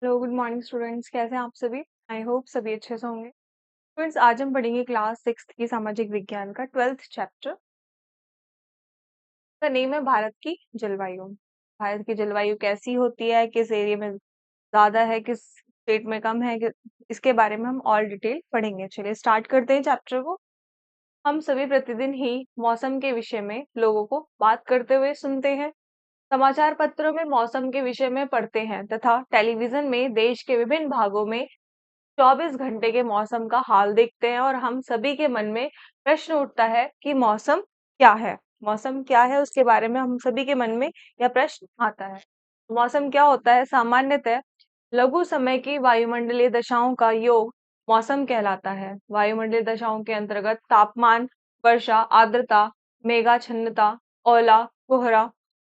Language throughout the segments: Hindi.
Hello, good morning students. कैसे हैं आप सभी? आई होप सभी अच्छे से होंगे। स्टूडेंट्स, आज हम पढ़ेंगे क्लास 6 की सामाजिक विज्ञान का 12th चैप्टर का नेम है भारत की जलवायु। भारत की जलवायु कैसी होती है, किस एरिया में ज्यादा है, किस स्टेट में कम है, इसके बारे में हम ऑल डिटेल पढ़ेंगे। चलिए स्टार्ट करते हैं चैप्टर को। हम सभी प्रतिदिन ही मौसम के विषय में लोगों को बात करते हुए सुनते हैं, समाचार पत्रों में मौसम के विषय में पढ़ते हैं तथा टेलीविजन में देश के विभिन्न भागों में 24 घंटे के मौसम का हाल देखते हैं और हम सभी के मन में प्रश्न उठता है कि मौसम क्या है। मौसम क्या है उसके बारे में हम सभी के मन में यह प्रश्न आता है। मौसम क्या होता है? सामान्यतः लघु समय की वायुमंडलीय दशाओं का योग मौसम कहलाता है। वायुमंडलीय दशाओं के अंतर्गत तापमान, वर्षा, आर्द्रता, मेघाच्छन्नता, ओला, कोहरा,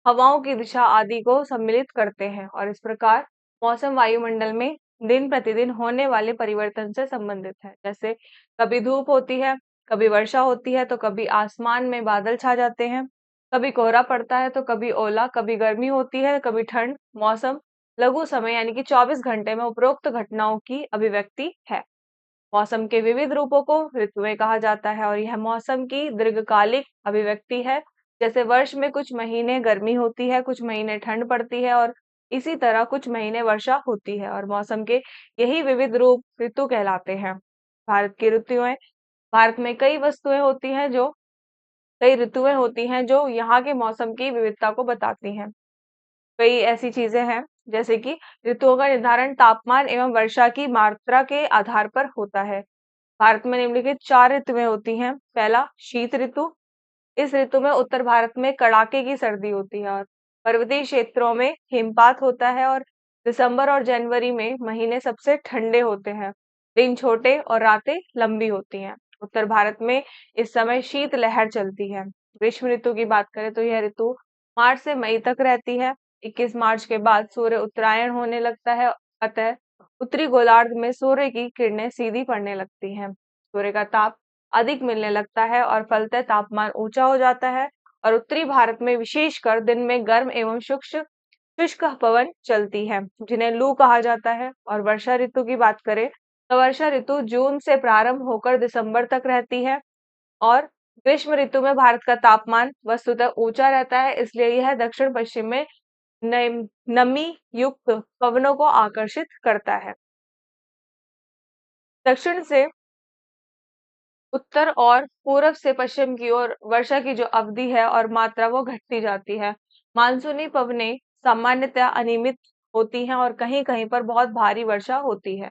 हवाओं की दिशा आदि को सम्मिलित करते हैं और इस प्रकार मौसम वायुमंडल में दिन प्रतिदिन होने वाले परिवर्तन से संबंधित है। जैसे कभी धूप होती है, कभी वर्षा होती है, तो कभी आसमान में बादल छा जाते हैं, कभी कोहरा पड़ता है, तो कभी ओला, कभी गर्मी होती है, कभी ठंड। मौसम लघु समय यानी कि 24 घंटे में उपरोक्त घटनाओं की अभिव्यक्ति है। मौसम के विविध रूपों को ऋतुएं कहा जाता है और यह मौसम की दीर्घकालिक अभिव्यक्ति है। जैसे वर्ष में कुछ महीने गर्मी होती है, कुछ महीने ठंड पड़ती है और इसी तरह कुछ महीने वर्षा होती है और मौसम के यही विविध रूप ऋतु कहलाते हैं। भारत की ऋतुएं भारत में कई ऋतुएं होती हैं जो यहाँ के मौसम की विविधता को बताती हैं। कई ऐसी चीजें हैं जैसे कि ऋतुओं का निर्धारण तापमान एवं वर्षा की मात्रा के आधार पर होता है। भारत में निम्नलिखित 4 ऋतुएं होती हैं। पहला, शीत ऋतु। इस ऋतु में उत्तर भारत में कड़ाके की सर्दी होती है और पर्वतीय क्षेत्रों में हिमपात होता है और दिसंबर और जनवरी में महीने सबसे ठंडे होते हैं। दिन छोटे और रातें लंबी होती हैं। उत्तर भारत में इस समय शीत लहर चलती है। ग्रीष्म ऋतु की बात करें तो यह ऋतु मार्च से मई तक रहती है। 21 मार्च के बाद सूर्य उत्तरायण होने लगता है, अतः उत्तरी गोलार्ध में सूर्य की किरणें सीधी पड़ने लगती हैं। सूर्य का ताप अधिक मिलने लगता है और फलतः तापमान ऊंचा हो जाता है और उत्तरी भारत में विशेषकर दिन में गर्म एवं शुष्क शुष्क पवन चलती है, जिन्हें लू कहा जाता है। और वर्षा ऋतु की बात करें तो वर्षा ऋतु जून से प्रारंभ होकर दिसंबर तक रहती है और ग्रीष्म ऋतु में भारत का तापमान वस्तुतः ऊंचा रहता है, इसलिए यह दक्षिण पश्चिम में नमी युक्त पवनों को आकर्षित करता है। दक्षिण से उत्तर और पूरब से पश्चिम की ओर वर्षा की जो अवधि है और मात्रा वो घटती जाती है। मानसूनी पवनें सामान्यतः अनियमित होती हैं और कहीं कहीं पर बहुत भारी वर्षा होती है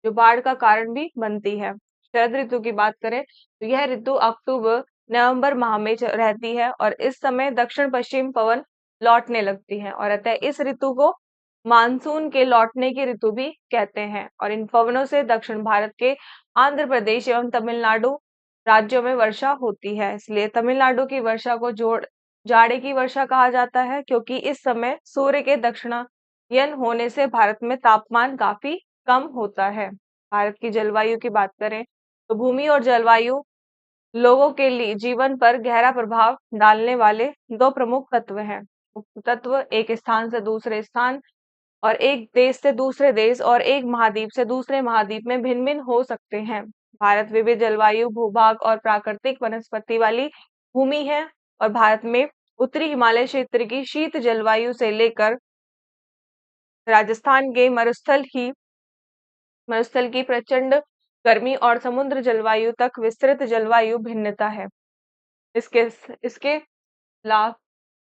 जो बाढ़ का कारण भी बनती है। शरद ऋतु की बात करें तो यह ऋतु अक्टूबर नवंबर माह में रहती है और इस समय दक्षिण पश्चिम पवन लौटने लगती है और अतः इस ऋतु को मानसून के लौटने की ऋतु भी कहते हैं। और इन पवनों से दक्षिण भारत के आंध्र प्रदेश एवं तमिलनाडु राज्यों में वर्षा होती है, इसलिए तमिलनाडु की वर्षा को जाड़े की वर्षा कहा जाता है, क्योंकि इस समय सूर्य के दक्षिणायन होने से भारत में तापमान काफी कम होता है। भारत की जलवायु की बात करें तो भूमि और जलवायु लोगों के लिए जीवन पर गहरा प्रभाव डालने वाले दो प्रमुख तत्व हैं। तत्व एक स्थान से दूसरे स्थान और एक देश से दूसरे देश और एक महाद्वीप से दूसरे महाद्वीप में भिन्न भिन्न हो सकते हैं। भारत विविध जलवायु, भूभाग और प्राकृतिक वनस्पति वाली भूमि है और भारत में उत्तरी हिमालय क्षेत्र की शीत जलवायु से लेकर राजस्थान के मरुस्थल की प्रचंड गर्मी और समुद्र जलवायु तक विस्तृत जलवायु भिन्नता है। इसके इसके लाभ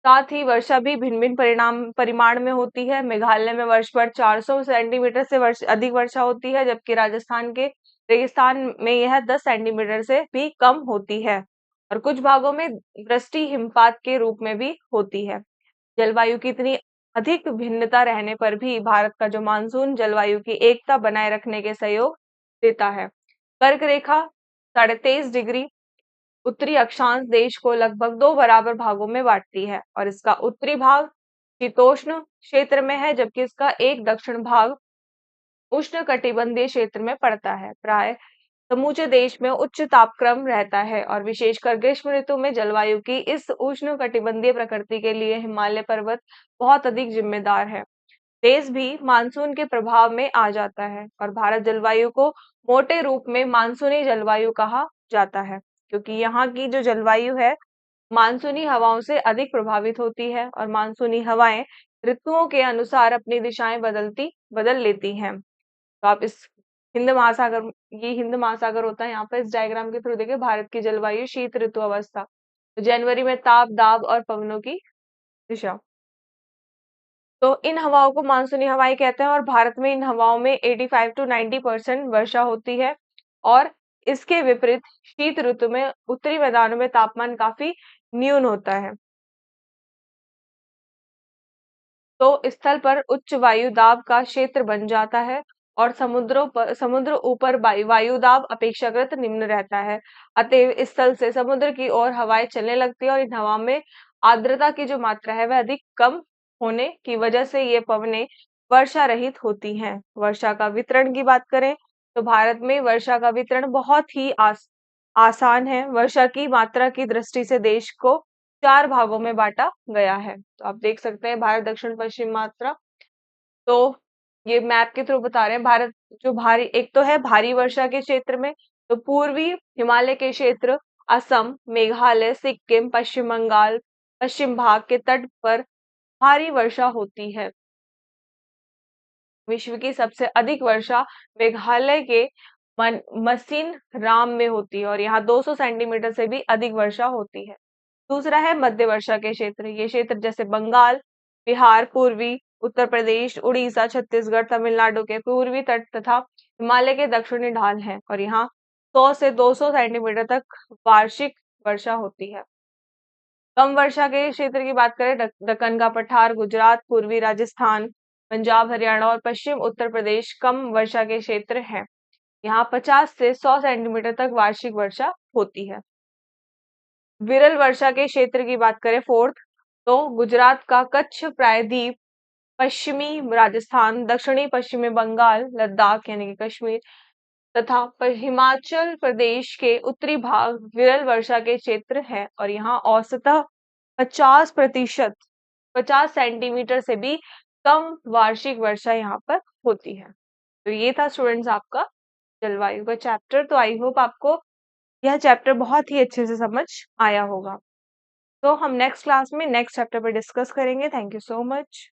साथ ही वर्षा भी भिन्न भिन्न परिमाण में होती है। मेघालय में वर्ष भर 400 सेंटीमीटर से अधिक वर्षा होती है, जबकि राजस्थान के रेगिस्तान में यह 10 सेंटीमीटर से भी कम होती है और कुछ भागों में वृष्टि हिमपात के रूप में भी होती है। जलवायु की इतनी अधिक भिन्नता रहने पर भी भारत का जो मानसून जलवायु की एकता बनाए रखने के सहयोग देता है। कर्क रेखा 23.5 डिग्री उत्तरी अक्षांश देश को लगभग 2 बराबर भागों में बांटती है और इसका उत्तरी भाग शीतोष्ण क्षेत्र में है, जबकि इसका एक दक्षिण भाग उष्ण कटिबंधीय क्षेत्र में पड़ता है। प्राय समूचे देश में उच्च तापक्रम रहता है और विशेषकर ग्रीष्म ऋतु में जलवायु की इस उष्ण कटिबंधीय प्रकृति के लिए हिमालय पर्वत बहुत अधिक जिम्मेदार है। देश भी मानसून के प्रभाव में आ जाता है और भारत जलवायु को मोटे रूप में मानसूनी जलवायु कहा जाता है, क्योंकि यहाँ की जो जलवायु है मानसूनी हवाओं से अधिक प्रभावित होती है और मानसूनी हवाएं ऋतुओं के अनुसार अपनी दिशाएं बदल लेती हैं। तो आप इस हिंद महासागर, ये हिंद महासागर होता है यहाँ पे, इस डायग्राम के थ्रू देखिए भारत की जलवायु शीत ऋतु अवस्था। तो जनवरी में ताप, दाब और पवनों की दिशा। तो इन हवाओं को मानसूनी हवाएं कहते हैं और भारत में इन हवाओं में 85 टू 90% वर्षा होती है। और इसके विपरीत शीत ऋतु में उत्तरी मैदानों में तापमान काफी न्यून होता है। तो स्थल पर उच्च वायु दाब का क्षेत्र बन जाता है और समुद्र ऊपर वायु दाब अपेक्षाकृत निम्न रहता है। अतएव स्थल से समुद्र की ओर हवाएं चलने लगती है और इन हवा में आर्द्रता की जो मात्रा है वह अधिक कम होने की वजह से ये पवनें वर्षा रहित होती हैं। वर्षा का वितरण की बात करें तो भारत में वर्षा का वितरण बहुत ही आसान है। वर्षा की मात्रा की दृष्टि से देश को 4 भागों में बांटा गया है। तो आप देख सकते हैं भारत दक्षिण पश्चिम मात्रा। तो ये मैप के थ्रू बता रहे हैं भारत जो भारी, एक तो है भारी वर्षा के क्षेत्र में, तो पूर्वी हिमालय के क्षेत्र, असम, मेघालय, सिक्किम, पश्चिम बंगाल, पश्चिम भाग के तट पर भारी वर्षा होती है। विश्व की सबसे अधिक वर्षा मेघालय के मसीन राम में होती है और यहाँ 200 सेंटीमीटर से भी अधिक वर्षा होती है। दूसरा है मध्य वर्षा के क्षेत्र। ये क्षेत्र जैसे बंगाल, बिहार, पूर्वी उत्तर प्रदेश, उड़ीसा, छत्तीसगढ़, तमिलनाडु के पूर्वी तट तथा हिमालय के दक्षिणी ढाल हैं और यहाँ 100 से 200 सेंटीमीटर तक वार्षिक वर्षा होती है। कम वर्षा के क्षेत्र की बात करें, दक्कन का पठार, गुजरात, पूर्वी राजस्थान, पंजाब, हरियाणा और पश्चिम उत्तर प्रदेश कम वर्षा के क्षेत्र हैं। यहाँ 50 से 100 सेंटीमीटर तक वार्षिक वर्षा होती है। विरल वर्षा के क्षेत्र की बात करें फोर्थ, तो गुजरात का कच्छ प्रायद्वीप, पश्चिमी राजस्थान, दक्षिणी पश्चिमी बंगाल, लद्दाख यानी कि कश्मीर तथा हिमाचल प्रदेश के उत्तरी भाग विरल वर्षा के क्षेत्र है और यहाँ औसतः 50% 50 सेंटीमीटर से भी कम वार्षिक वर्षा यहाँ पर होती है। तो ये था स्टूडेंट्स आपका जलवायु का चैप्टर। तो आई होप आपको यह चैप्टर बहुत ही अच्छे से समझ आया होगा। तो हम नेक्स्ट क्लास में नेक्स्ट चैप्टर पर डिस्कस करेंगे। Thank you so much.